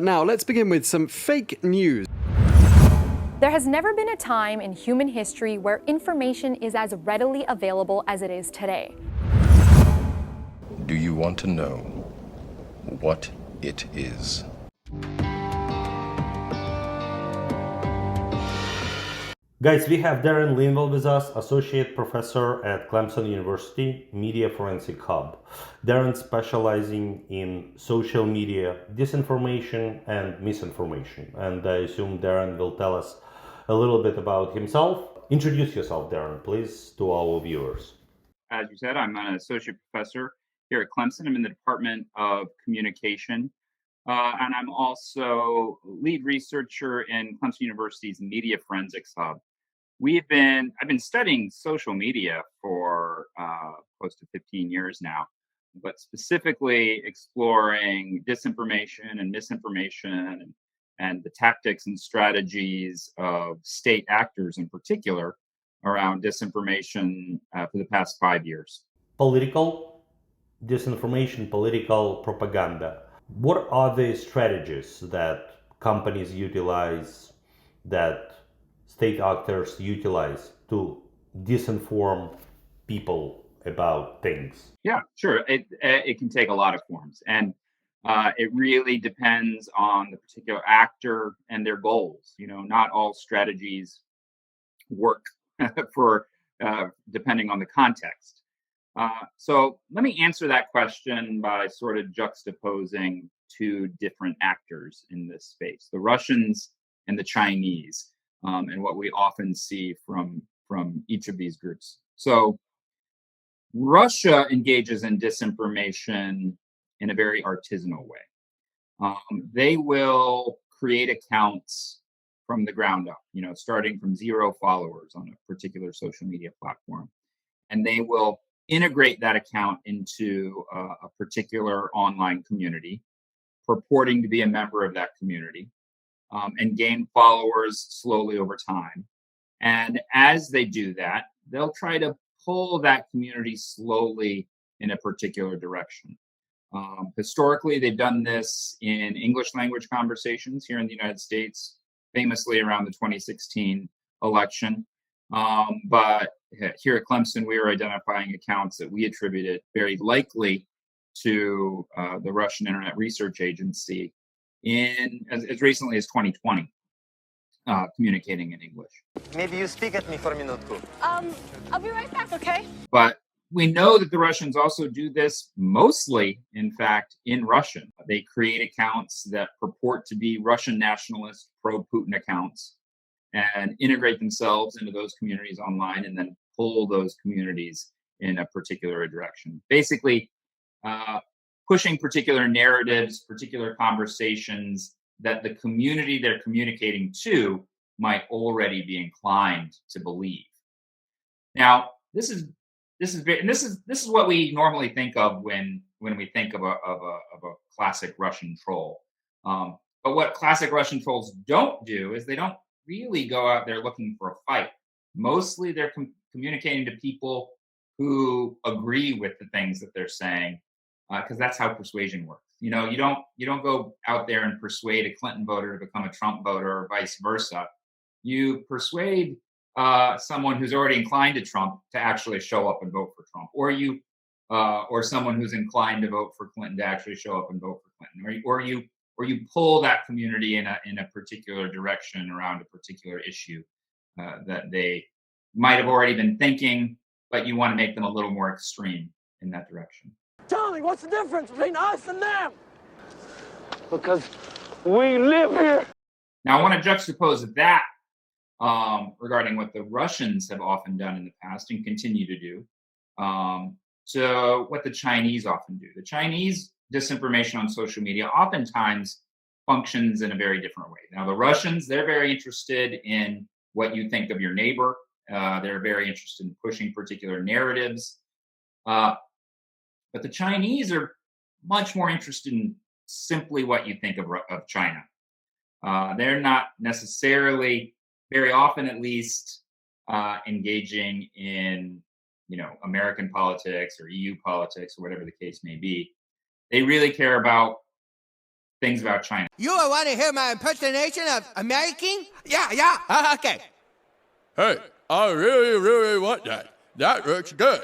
Now, let's begin with some fake news. There has never been a time in human history where information is as readily available as it is today. Do you want to know what it is? Guys, we have Darren Linvill with us, Associate Professor at Clemson University, Media Forensic Hub. Darren specializing in social media, disinformation and misinformation. And I assume Darren will tell us a little bit about himself. Introduce yourself, Darren, please, to our viewers. As you said, I'm an associate professor here at Clemson. I'm in the Department of Communication. And I'm also lead researcher in Clemson University's Media Forensics Hub. I've been studying social media for close to 15 years now, but specifically exploring disinformation and misinformation and the tactics and strategies of state actors in particular around disinformation for the past 5 years. Political disinformation, political propaganda. What are the strategies that companies utilize, that state actors utilize to disinform people about things? Yeah, sure. It can take a lot of forms, and it really depends on the particular actor and their goals. Not all strategies work for depending on the context. So let me answer that question by sort of juxtaposing two different actors in this space: the Russians and the Chinese. And what we often see from each of these groups. So Russia engages in disinformation in a very artisanal way. They will create accounts from the ground up, starting from 0 followers on a particular social media platform. And they will integrate that account into a particular online community, purporting to be a member of that community. And gain followers slowly over time. And as they do that, they'll try to pull that community slowly in a particular direction. Historically, they've done this in English language conversations here in the United States, famously around the 2016 election. But here at Clemson, we are identifying accounts that we attributed very likely to the Russian Internet Research Agency as recently as 2020, communicating in English. Maybe you speak at me for a minute, too. I'll be right back, okay? But we know that the Russians also do this mostly, in fact, in Russian. They create accounts that purport to be Russian nationalist, pro-Putin accounts, and integrate themselves into those communities online and then pull those communities in a particular direction. Basically, pushing particular narratives, particular conversations that the community they're communicating to might already be inclined to believe. Now, this is what we normally think of when we think of a classic Russian troll. But what classic Russian trolls don't do is they don't really go out there looking for a fight. Mostly, they're communicating to people who agree with the things that they're saying. Because that's how persuasion works. You don't go out there and persuade a Clinton voter to become a Trump voter or vice versa. You persuade someone who's already inclined to Trump to actually show up and vote for Trump, or someone who's inclined to vote for Clinton to actually show up and vote for Clinton, or you pull that community in a particular direction around a particular issue that they might have already been thinking, but you want to make them a little more extreme in that direction. Tell me, what's the difference between us and them? Because we live here. Now, I want to juxtapose that regarding what the Russians have often done in the past and continue to do to what the Chinese often do. The Chinese disinformation on social media oftentimes functions in a very different way. Now, the Russians, they're very interested in what you think of your neighbor. They're very interested in pushing particular narratives. But the Chinese are much more interested in simply what you think of China. They're not necessarily, very often at least, engaging in, American politics or EU politics or whatever the case may be. They really care about things about China. You want to hear my impersonation of American? Yeah. Okay. Hey, I really want that. That looks good.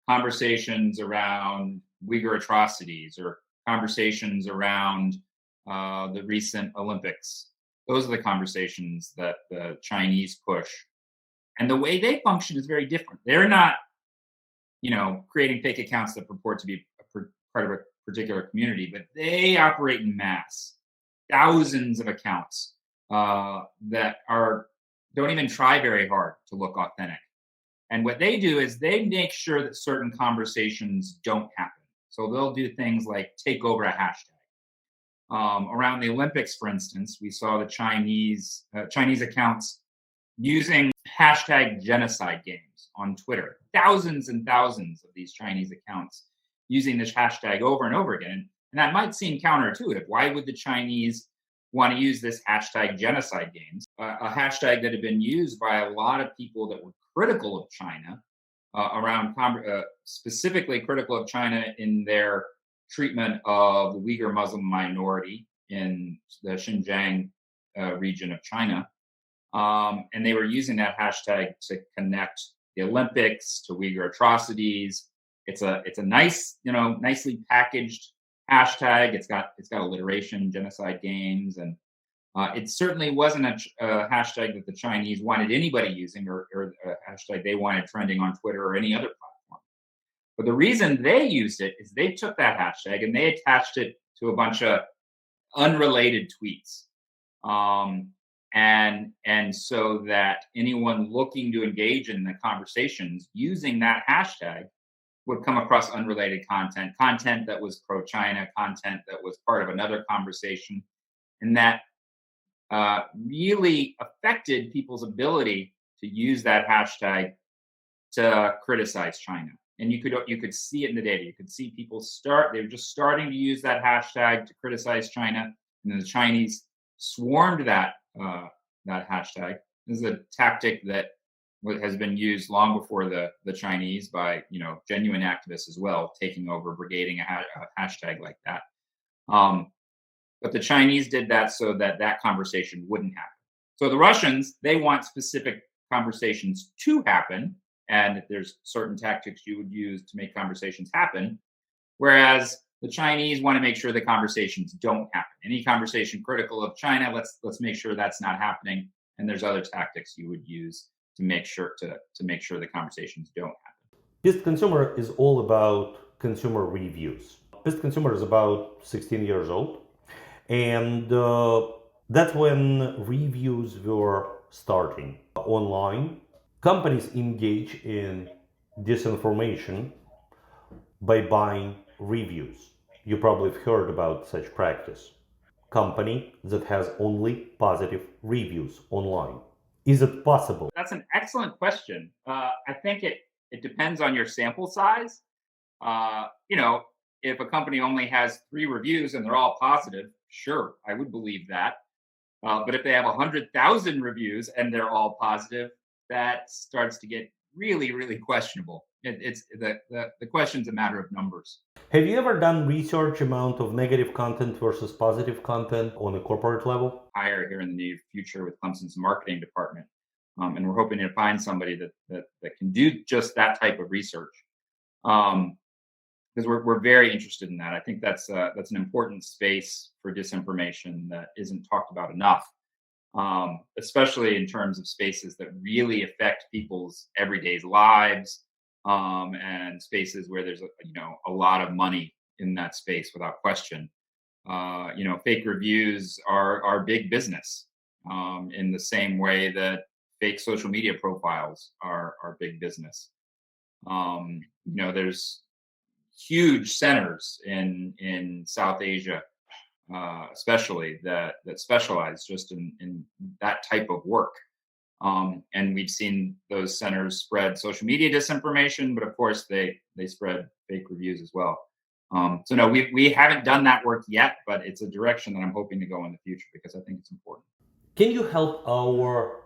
Conversations around Uyghur atrocities or conversations around the recent Olympics. Those are the conversations that the Chinese push. And the way they function is very different. They're not, creating fake accounts that purport to be part of a particular community, but they operate in mass. Thousands of accounts that don't even try very hard to look authentic. And what they do is they make sure that certain conversations don't happen. So they'll do things like take over a hashtag. Around the Olympics, for instance, we saw the Chinese accounts using hashtag genocide games on Twitter. Thousands and thousands of these Chinese accounts using this hashtag over and over again. And that might seem counterintuitive. Why would the Chinese want to use this hashtag genocide games? A hashtag that had been used by a lot of people that were critical of China, specifically critical of China in their treatment of the Uyghur Muslim minority in the Xinjiang region of China. And they were using that hashtag to connect the Olympics to Uyghur atrocities. It's a nice, nicely packaged hashtag. It's got alliteration, genocide games, and it certainly wasn't a hashtag that the Chinese wanted anybody using or a hashtag they wanted trending on Twitter or any other platform. But the reason they used it is they took that hashtag and they attached it to a bunch of unrelated tweets. And so that anyone looking to engage in the conversations using that hashtag would come across unrelated content that was pro-China, content that was part of another conversation, and that really affected people's ability to use that hashtag to criticize China. And you could see it in the data. You could see people they were just starting to use that hashtag to criticize China, and then the Chinese swarmed that hashtag. This is a tactic that has been used long before the Chinese by genuine activists as well, taking over, brigading a hashtag like that. But the Chinese did that so that conversation wouldn't happen. So the Russians, they want specific conversations to happen, and there's certain tactics you would use to make conversations happen, whereas the Chinese want to make sure the conversations don't happen. Any conversation critical of China, let's make sure that's not happening. And there's other tactics you would use to make sure the conversations don't happen. PissedConsumer is all about consumer reviews. PissedConsumer is about 16 years old, and that's when reviews were starting online. Companies engage in disinformation by buying reviews. You probably have heard about such practice. Company that has only positive reviews online. Is it possible? That's an excellent question. I think it depends on your sample size. If a company only has 3 reviews and they're all positive, sure, I would believe that. But if they have 100,000 reviews and they're all positive, that starts to get really, really questionable. It's the question's a matter of numbers. Have you ever done research amount of negative content versus positive content on a corporate level? Hire here in the near future with Clemson's marketing department, and we're hoping to find somebody that can do just that type of research, because we're very interested in that. I think that's an important space for disinformation that isn't talked about enough, especially in terms of spaces that really affect people's everyday lives. And spaces where there's a lot of money in that space without question. Fake reviews are big business in the same way that fake social media profiles are big business. There's huge centers in South Asia, especially that specialize just in that type of work. And we've seen those centers spread social media disinformation, but of course they spread fake reviews as well. So no, we haven't done that work yet, but it's a direction that I'm hoping to go in the future because I think it's important. Can you help our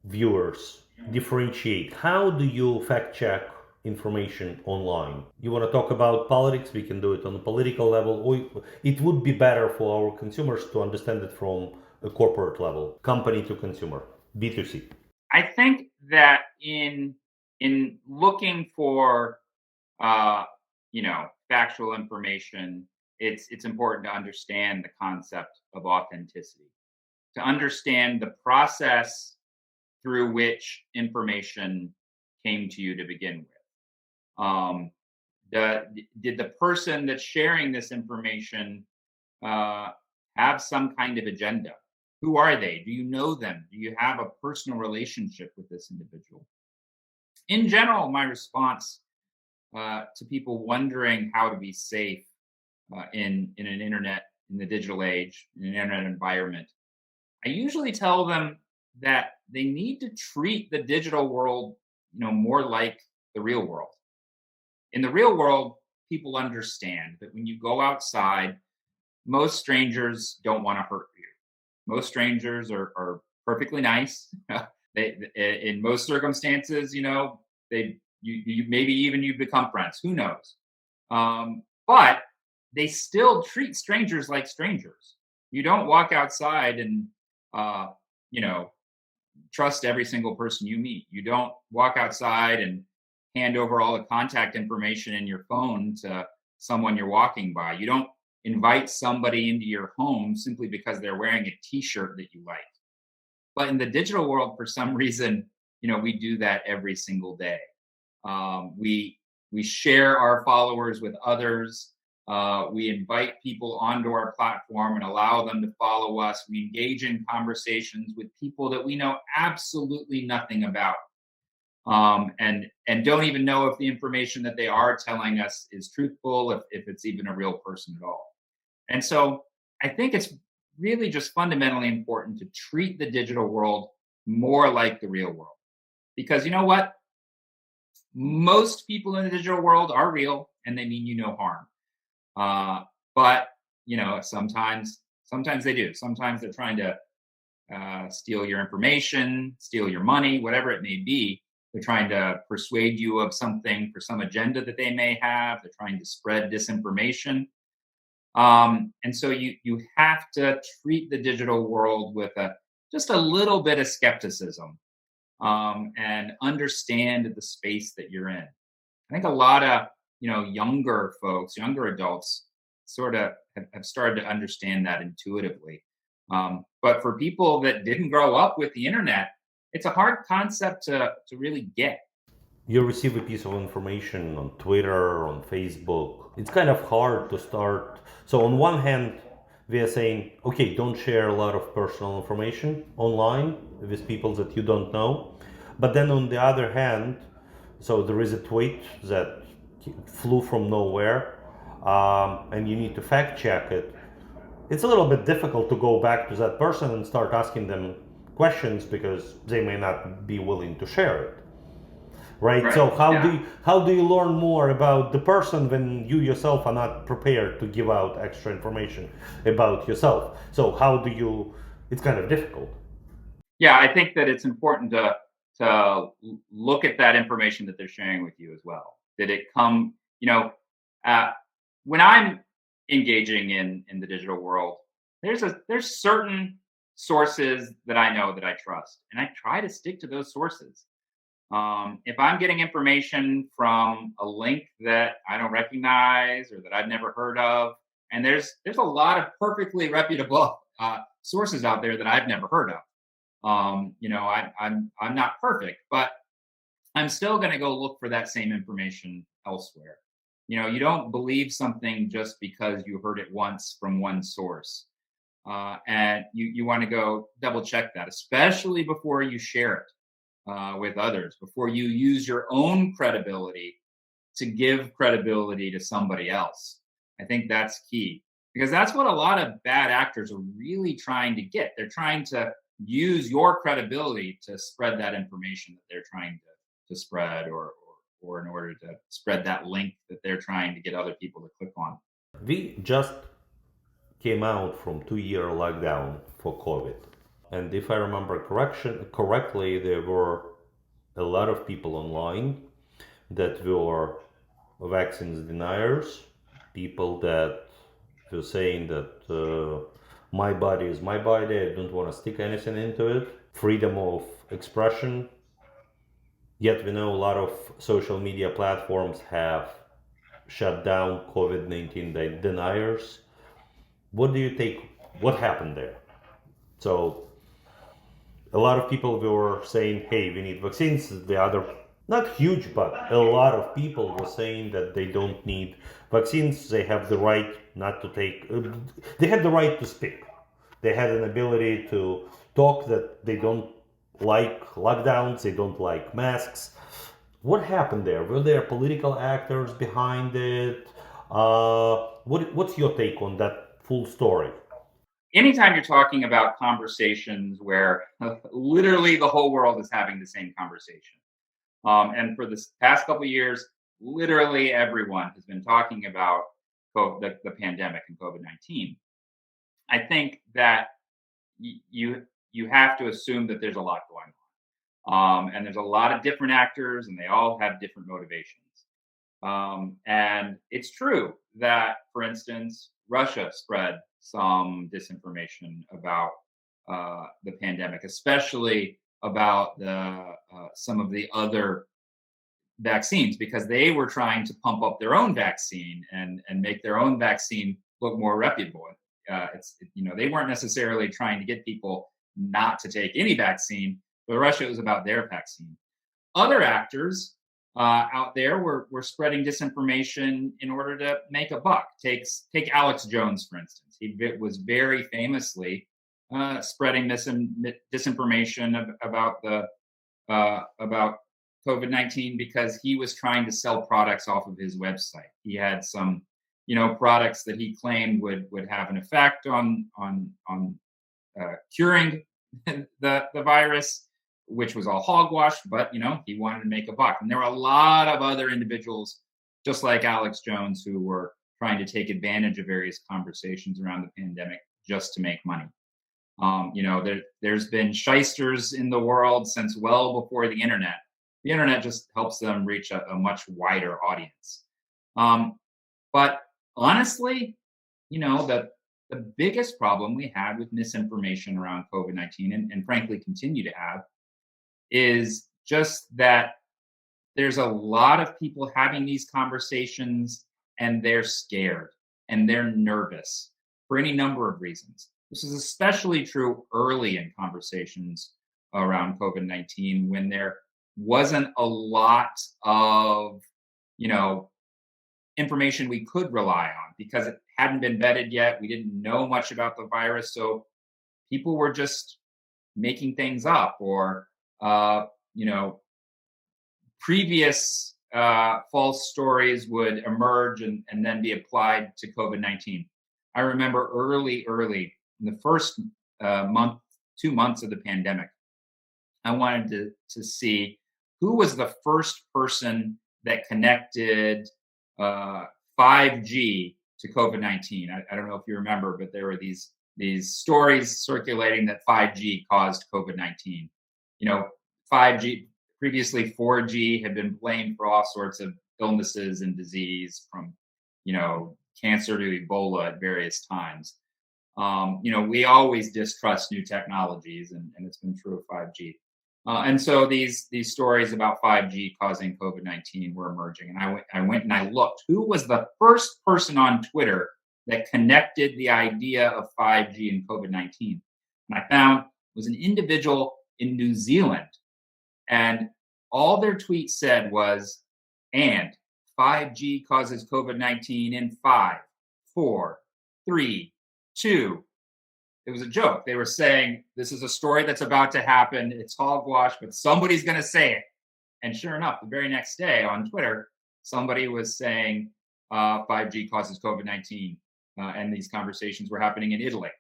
viewers differentiate? How do you fact check information online. You want to talk about politics, we can do it on a political level, or it would be better for our consumers to understand it from a corporate level, company to consumer, B2C. I think that in looking for factual information, it's important to understand the concept of authenticity, to understand the process through which information came to you to begin with. Did the person that's sharing this information have some kind of agenda? Who are they? Do you know them? Do you have a personal relationship with this individual? In general, my response to people wondering how to be safe in the digital age, in an internet environment, I usually tell them that they need to treat the digital world, more like the real world. In the real world, people understand that when you go outside, most strangers don't want to hurt you. Most strangers are perfectly nice. They, in most circumstances, you maybe even you become friends. Who knows? But they still treat strangers like strangers. You don't walk outside and trust every single person you meet. You don't walk outside and hand over all the contact information in your phone to someone you're walking by. You don't invite somebody into your home simply because they're wearing a t-shirt that you like. But in the digital world, for some reason, we do that every single day. We share our followers with others. We invite people onto our platform and allow them to follow us. We engage in conversations with people that we know absolutely nothing about, and don't even know if the information that they are telling us is truthful, if it's even a real person at all. And so I think it's really just fundamentally important to treat the digital world more like the real world. Because you know what? Most people in the digital world are real and they mean you no harm. But sometimes they do. Sometimes they're trying to steal your information, steal your money, whatever it may be. They're trying to persuade you of something for some agenda that they may have. They're trying to spread disinformation. And so you have to treat the digital world with just a little bit of skepticism, and understand the space that you're in. I think a lot of younger folks, younger adults, sort of have started to understand that intuitively. But for people that didn't grow up with the internet, it's a hard concept to really get. You receive a piece of information on Twitter, on Facebook. It's kind of hard to start. So on one hand, we are saying, okay, don't share a lot of personal information online with people that you don't know. But then on the other hand, so there is a tweet that flew from nowhere, and you need to fact check it. It's a little bit difficult to go back to that person and start asking them questions because they may not be willing to share it. Right? So how do you learn more about the person when you yourself are not prepared to give out extra information about yourself? So it's kind of difficult. Yeah, I think that it's important to look at that information that they're sharing with you as well. Did it come, when I'm engaging in the digital world, there's certain sources that I know that I trust, and I try to stick to those sources. If I'm getting information from a link that I don't recognize or that I've never heard of, and there's a lot of perfectly reputable sources out there that I've never heard of. I'm not perfect, but I'm still going to go look for that same information elsewhere. You don't believe something just because you heard it once from one source, and you want to go double check that, especially before you share it with others, before you use your own credibility to give credibility to somebody else. I think that's key, because that's what a lot of bad actors are really trying to get. They're trying to use your credibility to spread that information that they're trying to spread, or in order to spread that link that they're trying to get other people to click on. We just came out from 2-year lockdown for COVID. And if I remember correctly, there were a lot of people online that were vaccines deniers, people that were saying that my body is my body, I don't want to stick anything into it, freedom of expression. Yet we know a lot of social media platforms have shut down COVID-19 deniers. What do you think? What happened there? So a lot of people were saying, hey, we need vaccines. The other, not huge, but a lot of people were saying that they don't need vaccines. They have the right not to take, they had the right to speak. They had an ability to talk that they don't like lockdowns, they don't like masks. What happened there? Were there political actors behind it? What's your take on that full story? Anytime you're talking about conversations where literally the whole world is having the same conversation, and for the past couple of years, literally everyone has been talking about the pandemic and COVID-19. I think that you have to assume that there's a lot going on, and there's a lot of different actors, and they all have different motivations. And it's true that, for instance, Russia spread some disinformation about the pandemic, especially about some of the other vaccines, because they were trying to pump up their own vaccine and make their own vaccine look more reputable. They weren't necessarily trying to get people not to take any vaccine, but Russia, it was about their vaccine. Other actors out there were spreading disinformation in order to make a buck. Take Alex Jones, for instance. He was very famously spreading disinformation about COVID-19 because he was trying to sell products off of his website. He had some, products that he claimed would have an effect on curing the virus, which was all hogwash, but he wanted to make a buck. And there were a lot of other individuals, just like Alex Jones, who were trying to take advantage of various conversations around the pandemic just to make money. There's been shysters in the world since well before the internet. The internet just helps them reach a much wider audience. But honestly, the biggest problem we had with misinformation around COVID-19, and frankly continue to have, is just that there's a lot of people having these conversations and they're scared and they're nervous for any number of reasons. This is especially true early in conversations around COVID-19 when there wasn't a lot of, information we could rely on because it hadn't been vetted yet. We didn't know much about the virus. So people were just making things up or previous false stories would emerge and then be applied to COVID-19. I remember early in the first 2 months of the pandemic, I wanted to see who was the first person that connected 5G to COVID-19. I don't know if you remember, but there were these stories circulating that 5G caused COVID-19. 5G, previously 4G, had been blamed for all sorts of illnesses and disease, from cancer to Ebola at various times. We always distrust new technologies, and it's been true of 5G. And so these stories about 5G causing COVID-19 were emerging, and I went and I looked who was the first person on Twitter that connected the idea of 5G and COVID-19, and I found it was an individual in New Zealand. And all their tweet said was, and 5G causes COVID-19 in 5, 4, 3, 2. It was a joke. They were saying, this is a story that's about to happen. It's hogwash, but somebody's going to say it. And sure enough, the very next day on Twitter, somebody was saying 5G causes COVID-19. And these conversations were happening in Italy.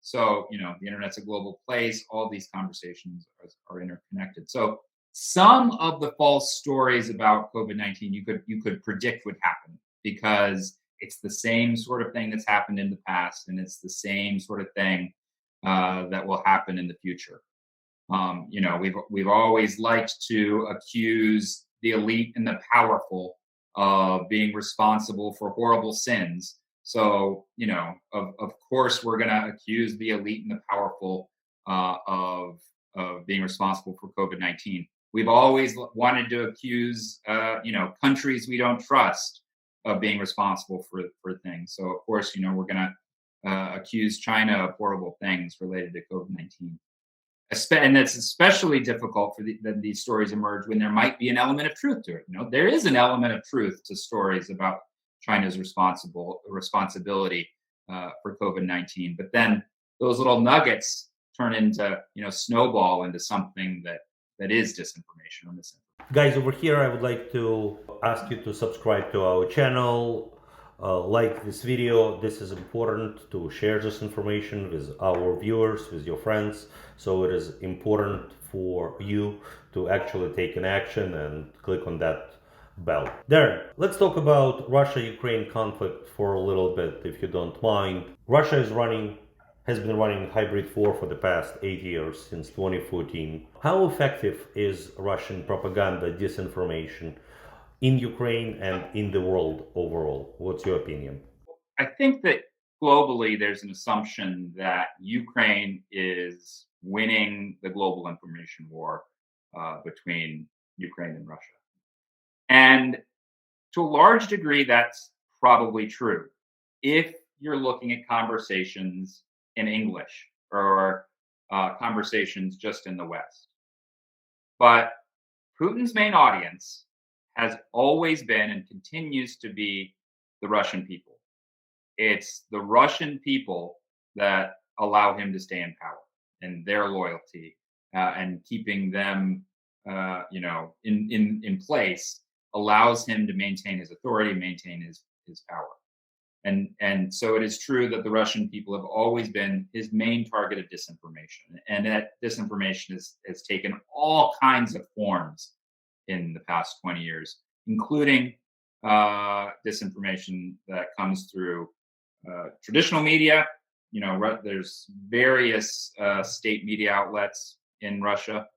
So, the internet's a global place. All these conversations are interconnected. So some of the false stories about COVID-19, you could predict would happen because it's the same sort of thing that's happened in the past, and it's the same sort of thing that will happen in the future. We've always liked to accuse the elite and the powerful being responsible for horrible sins. So, of course, we're going to accuse the elite and the powerful of being responsible for COVID-19. We've always wanted to accuse, countries we don't trust of being responsible for things. So, of course, we're going to accuse China of horrible things related to COVID-19. And it's especially difficult for these stories emerge when there might be an element of truth to it. There is an element of truth to stories about China's responsibility for COVID-19, but then those little nuggets turn into, snowball into something that is disinformation or misinformation. Guys, over here, I would like to ask you to subscribe to our channel, like this video. This is important to share this information with our viewers, with your friends. So it is important for you to actually take an action and click on that bell. Darren, let's talk about Russia-Ukraine conflict for a little bit, if you don't mind. Russia has been running hybrid war for the past 8 years, since 2014. How effective is Russian propaganda, disinformation in Ukraine and in the world overall? What's your opinion? I think that globally there's an assumption that Ukraine is winning the global information war between Ukraine and Russia. And to a large degree, that's probably true. If you're looking at conversations in English or conversations just in the West. But Putin's main audience has always been and continues to be the Russian people. It's the Russian people that allow him to stay in power, and their loyalty and keeping them, in place allows him to maintain his authority, maintain his power. And so it is true that the Russian people have always been his main target of disinformation, and that disinformation has taken all kinds of forms in the past 20 years, including disinformation that comes through traditional media. There's various state media outlets in Russia,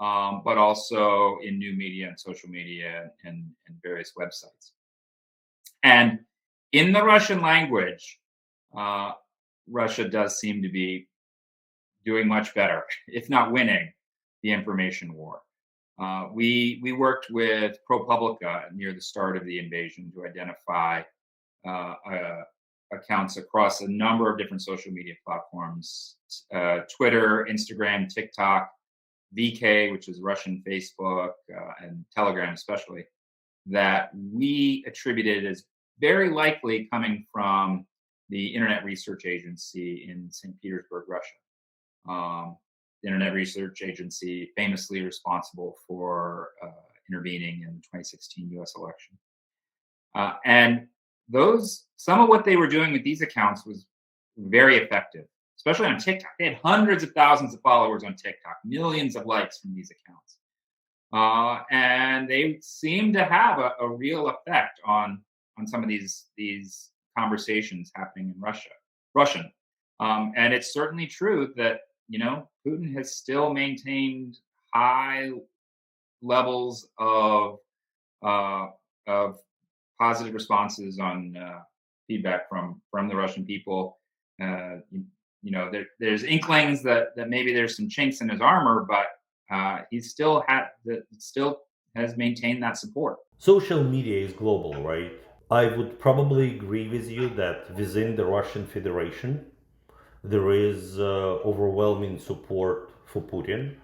but also in new media and social media and various websites. And in the Russian language, Russia does seem to be doing much better, if not winning, the information war. We worked with ProPublica near the start of the invasion to identify accounts across a number of different social media platforms, Twitter, Instagram, TikTok, VK, which is Russian Facebook, and Telegram especially, that we attributed as very likely coming from the Internet Research Agency in St. Petersburg, Russia. The Internet Research Agency famously responsible for intervening in the 2016 U.S. election. And some of what they were doing with these accounts was very effective, especially on TikTok. They had hundreds of thousands of followers on TikTok, millions of likes from these accounts. And they seem to have a real effect on some of these conversations happening in Russian. And it's certainly true that, Putin has still maintained high levels of positive responses on feedback from the Russian people. There's inklings that maybe there's some chinks in his armor, but he still has maintained that support. Social media is global, right? I would probably agree with you that within the Russian Federation, there is overwhelming support for Putin,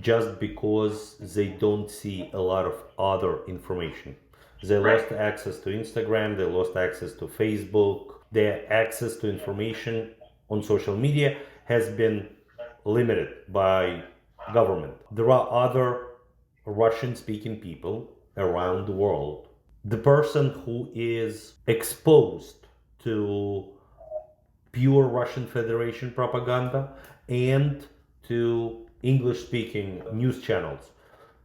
just because they don't see a lot of other information. They lost access to Instagram, they lost access to Facebook, their access to information on social media has been limited by government. There are other Russian-speaking people around the world. The person who is exposed to pure Russian Federation propaganda and to English-speaking news channels,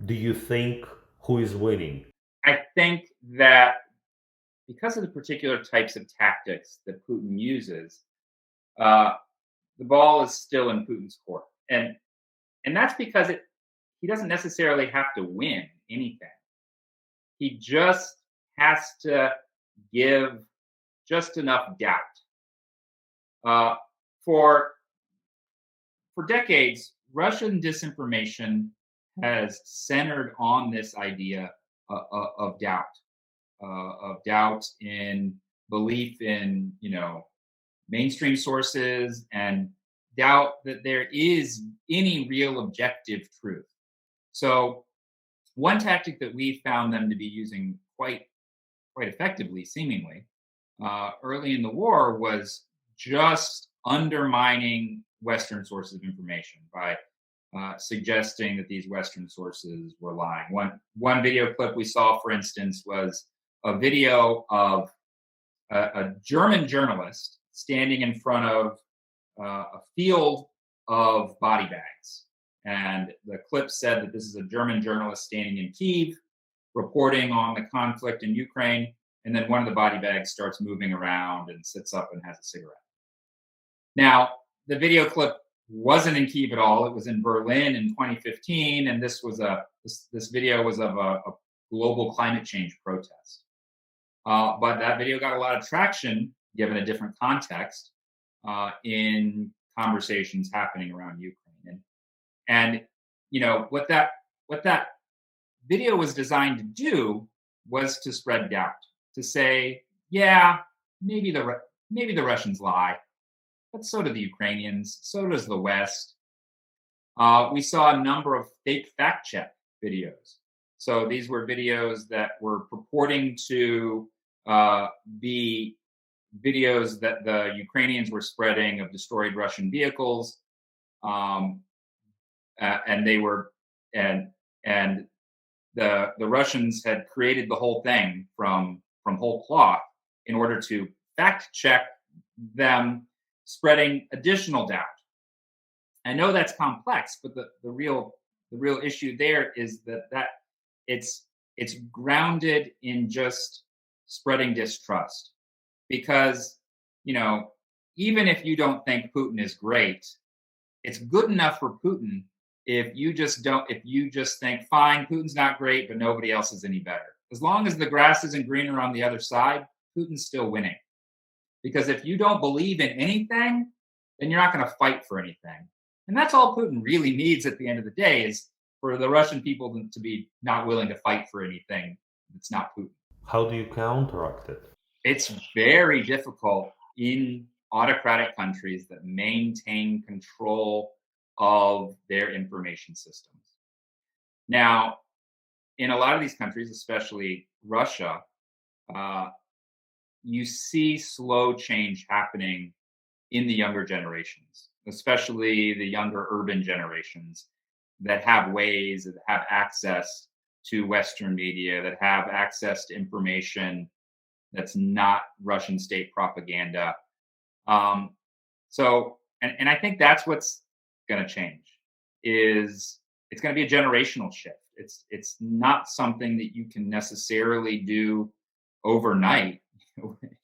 do you think who is winning? I think that because of the particular types of tactics that Putin uses, the ball is still in Putin's court. And that's because he doesn't necessarily have to win anything. He just has to give just enough doubt. For decades, Russian disinformation has centered on this idea of doubt in belief in mainstream sources, and doubt that there is any real objective truth. So one tactic that we found them to be using quite effectively, seemingly, early in the war was just undermining Western sources of information by suggesting that these Western sources were lying. One video clip we saw, for instance, was a video of a German journalist standing in front of a field of body bags. And the clip said that this is a German journalist standing in Kyiv, reporting on the conflict in Ukraine. And then one of the body bags starts moving around and sits up and has a cigarette. Now, the video clip wasn't in Kyiv at all. It was in Berlin in 2015, and this video was of a global climate change protest. But that video got a lot of traction, given a different context, in conversations happening around Ukraine. And what that video was designed to do was to spread doubt, to say, yeah, maybe the Russians lie, but so do the Ukrainians, so does the West. We saw a number of fake fact check videos. So these were videos that were purporting to be videos that the Ukrainians were spreading of destroyed Russian vehicles, and they were and the Russians had created the whole thing from whole cloth in order to fact check them, spreading additional doubt. I know that's complex, but the real issue there is that it's grounded in just spreading distrust. Because, even if you don't think Putin is great, it's good enough for Putin if you just think, fine, Putin's not great, but nobody else is any better. As long as the grass isn't greener on the other side, Putin's still winning. Because if you don't believe in anything, then you're not going to fight for anything. And that's all Putin really needs at the end of the day, is for the Russian people to be not willing to fight for anything that's not Putin. How do you counteract it? It's very difficult in autocratic countries that maintain control of their information systems. Now, in a lot of these countries, especially Russia, you see slow change happening in the younger generations, especially the younger urban generations that have ways, that have access to Western media, that have access to information that's not Russian state propaganda. So I think that's what's going to change. Is it's going to be a generational shift. It's not something that you can necessarily do overnight,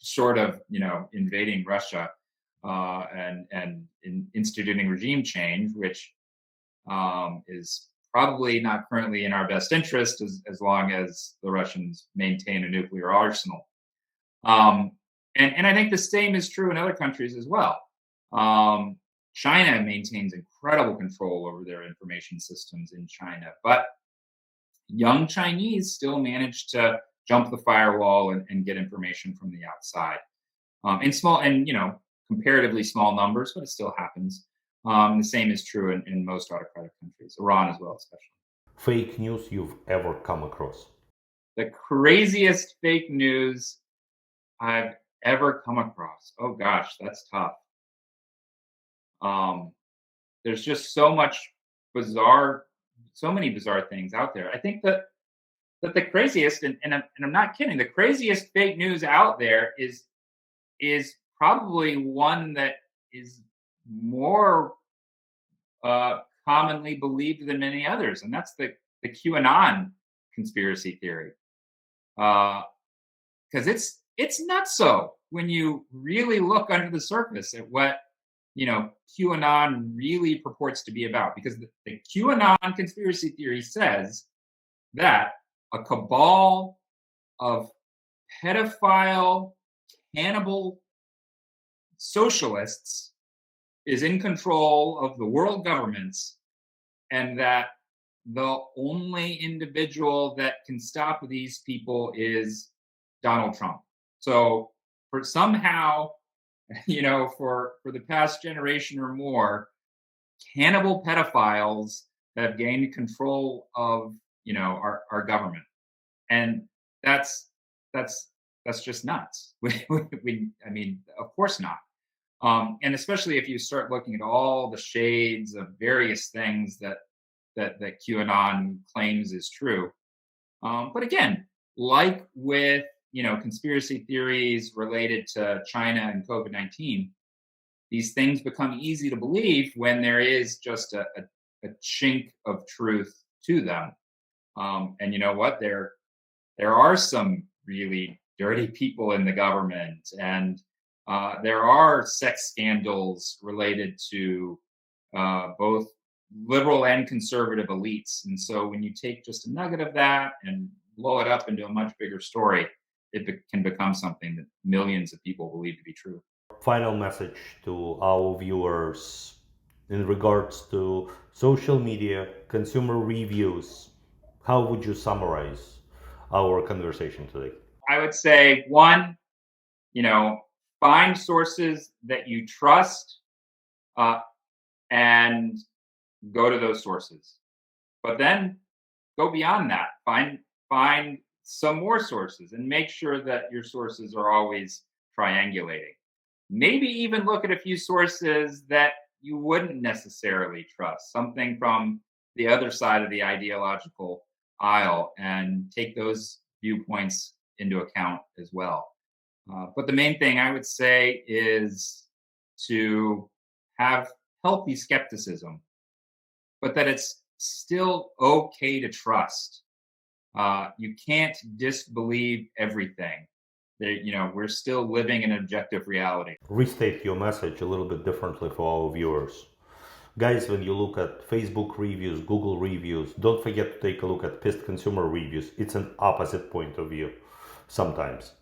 short of invading Russia and instituting regime change, which is probably not currently in our best interest as long as the Russians maintain a nuclear arsenal. And I think the same is true in other countries as well. China maintains incredible control over their information systems in China, but young Chinese still manage to jump the firewall and get information from the outside in small and comparatively small numbers, but it still happens. The same is true in most autocratic countries, Iran as well, especially. Fake news you've ever come across? The craziest fake news I've ever come across. Oh gosh, that's tough. There's just so many bizarre things out there. I think that the craziest, and I'm not kidding, the craziest fake news out there is probably one that is more commonly believed than many others, and that's the QAnon conspiracy theory. Because it's not so when you really look under the surface at what QAnon really purports to be about. Because the QAnon conspiracy theory says that a cabal of pedophile, cannibal socialists is in control of the world governments, and that the only individual that can stop these people is Donald Trump. So for somehow, for the past generation or more, cannibal pedophiles have gained control of our government, and that's just nuts. I mean, of course not. And especially if you start looking at all the shades of various things that QAnon claims is true. But again, like with conspiracy theories related to China and COVID-19, these things become easy to believe when there is just a chink of truth to them. And you know what? There are some really dirty people in the government, and there are sex scandals related to both liberal and conservative elites. And so when you take just a nugget of that and blow it up into a much bigger story, it can become something that millions of people believe to be true. Final message to our viewers in regards to social media, consumer reviews. How would you summarize our conversation today? I would say, one, find sources that you trust and go to those sources. But then go beyond that. Find some more sources and make sure that your sources are always triangulating. Maybe even look at a few sources that you wouldn't necessarily trust, something from the other side of the ideological aisle, and take those viewpoints into account as well. But the main thing I would say is to have healthy skepticism, but that it's still okay to trust. You can't disbelieve everything. We're still living in objective reality. Restate your message a little bit differently for our viewers. Guys, when you look at Facebook reviews, Google reviews, don't forget to take a look at PissedConsumer reviews. It's an opposite point of view sometimes.